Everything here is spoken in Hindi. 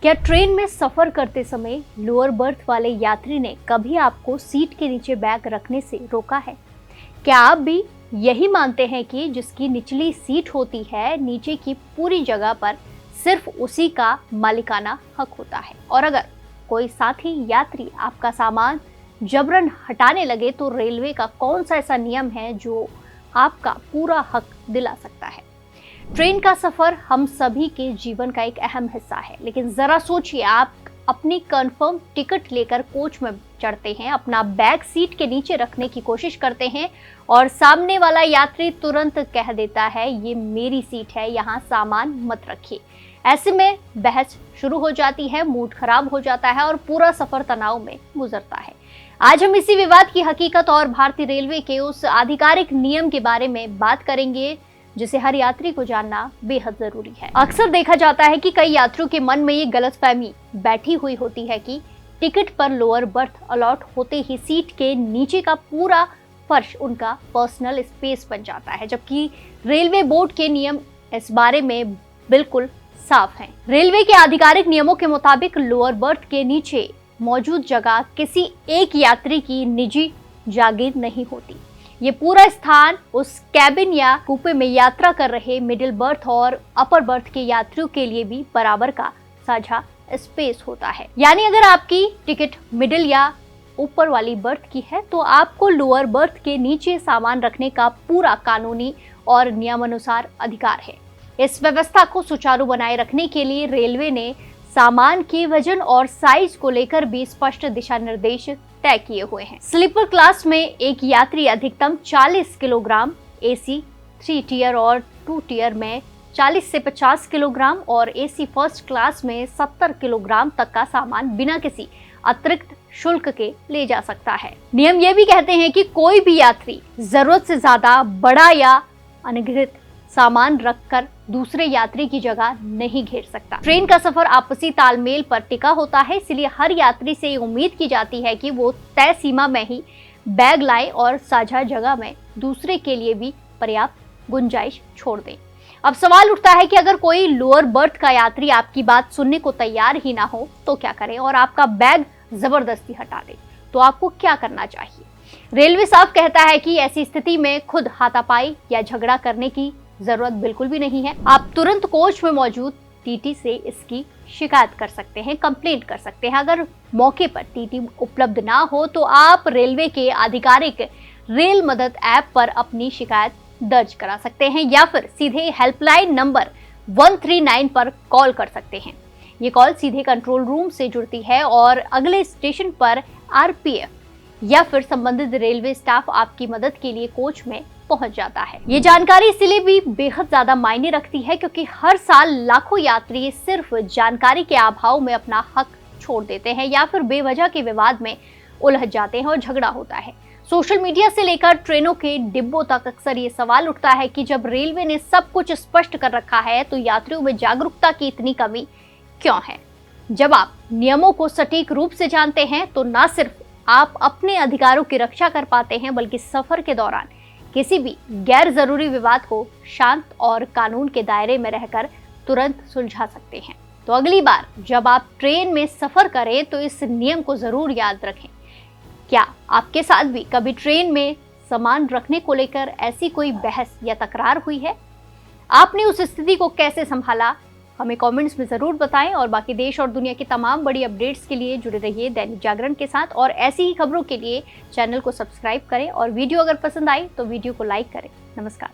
क्या ट्रेन में सफर करते समय लोअर बर्थ वाले यात्री ने कभी आपको सीट के नीचे बैग रखने से रोका है? क्या आप भी यही मानते हैं कि जिसकी निचली सीट होती है, नीचे की पूरी जगह पर सिर्फ उसी का मालिकाना हक होता है? और अगर कोई साथी यात्री आपका सामान जबरन हटाने लगे तो रेलवे का कौन सा ऐसा नियम है जो आपका पूरा हक दिला सकता है? ट्रेन का सफर हम सभी के जीवन का एक अहम हिस्सा है, लेकिन जरा सोचिए, आप अपनी कंफर्म टिकट लेकर कोच में चढ़ते हैं, अपना बैग सीट के नीचे रखने की कोशिश करते हैं और सामने वाला यात्री तुरंत कह देता है, ये मेरी सीट है, यहाँ सामान मत रखिए। ऐसे में बहस शुरू हो जाती है, मूड खराब हो जाता है और पूरा सफर तनाव में गुजरता है। आज हम इसी विवाद की हकीकत और भारतीय रेलवे के उस आधिकारिक नियम के बारे में बात करेंगे जिसे हर यात्री को जानना बेहद जरूरी है। अक्सर देखा जाता है कि कई यात्रियों के मन में ये गलतफहमी बैठी हुई होती है कि टिकट पर लोअर बर्थ अलॉट होते ही सीट के नीचे का पूरा फर्श उनका पर्सनल स्पेस बन जाता है, जबकि रेलवे बोर्ड के नियम इस बारे में बिल्कुल साफ हैं। रेलवे के आधिकारिक नियमों के मुताबिक लोअर बर्थ के नीचे मौजूद जगह किसी एक यात्री की निजी जागीर नहीं होती। ये पूरा स्थान उस कैबिन या कूपे में यात्रा कर रहे मिडिल बर्थ और अपर बर्थ के यात्रियों के लिए भी बराबर का साझा स्पेस होता है। यानी अगर आपकी टिकट मिडिल या ऊपर वाली बर्थ की है तो आपको लोअर बर्थ के नीचे सामान रखने का पूरा कानूनी और नियमानुसार अधिकार है। इस व्यवस्था को सुचारू बनाए रखने के लिए रेलवे ने सामान के वजन और साइज को लेकर भी स्पष्ट दिशा निर्देश तय किए हुए हैं। स्लीपर क्लास में एक यात्री अधिकतम 40 किलोग्राम, एसी 3 टियर और 2 टियर में 40 से 50 किलोग्राम और एसी फर्स्ट क्लास में 70 किलोग्राम तक का सामान बिना किसी अतिरिक्त शुल्क के ले जा सकता है। नियम ये भी कहते हैं कि कोई भी यात्री जरूरत से ज्यादा बड़ा या अनधिकृत सामान रखकर दूसरे यात्री की जगह नहीं घेर सकता। ट्रेन का सफर आपसी तालमेल पर टिका होता है, इसलिए हर यात्री से उम्मीद की जाती है कि वो तय सीमा में ही बैग लाए और साझा जगह में दूसरे के लिए भी पर्याप्त गुंजाइश छोड़ दें। अब सवाल उठता है कि अगर कोई लोअर बर्थ का यात्री आपकी बात सुनने को तैयार ही ना हो तो क्या करें और आपका बैग जबरदस्ती हटा दे, तो आपको क्या करना चाहिए? रेलवे साफ कहता है कि ऐसी स्थिति में खुद हाथापाई या झगड़ा करने की जरूरत बिल्कुल भी नहीं है। आप तुरंत कोच में मौजूद टीटी से इसकी शिकायत कर सकते हैं, कंप्लेंट कर सकते हैं। अगर मौके पर टीटी उपलब्ध ना हो तो आप रेलवे के आधिकारिक रेल मदद ऐप पर अपनी शिकायत दर्ज करा सकते हैं या फिर सीधे हेल्पलाइन नंबर 139 पर कॉल कर सकते हैं। ये कॉल सीधे कंट्रोल रूम से जुड़ती है और अगले स्टेशन पर आरपीएफ या फिर संबंधित रेलवे स्टाफ आपकी मदद के लिए कोच में पहुंच जाता है। ये जानकारी इसलिए भी बेहद ज्यादा मायने रखती है क्योंकि हर साल लाखों यात्री सिर्फ जानकारी के अभाव में अपना हक छोड़ देते हैं या फिर बेवजह के विवाद में उलझ जाते हैं और झगड़ा होता है। सोशल मीडिया से लेकर ट्रेनों के डिब्बों तक अक्सर ये सवाल उठता है कि जब रेलवे ने सब कुछ स्पष्ट कर रखा है तो यात्रियों में जागरूकता की इतनी कमी क्यों है? जब आप नियमों को सटीक रूप से जानते हैं तो न सिर्फ आप अपने अधिकारों की रक्षा कर पाते हैं बल्कि सफर के दौरान किसी भी गैर जरूरी विवाद को शांत और कानून के दायरे में रहकर तुरंत सुलझा सकते हैं। तो अगली बार जब आप ट्रेन में सफर करें तो इस नियम को जरूर याद रखें। क्या आपके साथ भी कभी ट्रेन में सामान रखने को लेकर ऐसी कोई बहस या तकरार हुई है? आपने उस स्थिति को कैसे संभाला? हमें कमेंट्स में जरूर बताएं और बाकी देश और दुनिया की तमाम बड़ी अपडेट्स के लिए जुड़े रहिए दैनिक जागरण के साथ और ऐसी ही खबरों के लिए चैनल को सब्सक्राइब करें और वीडियो अगर पसंद आई तो वीडियो को लाइक करें। नमस्कार।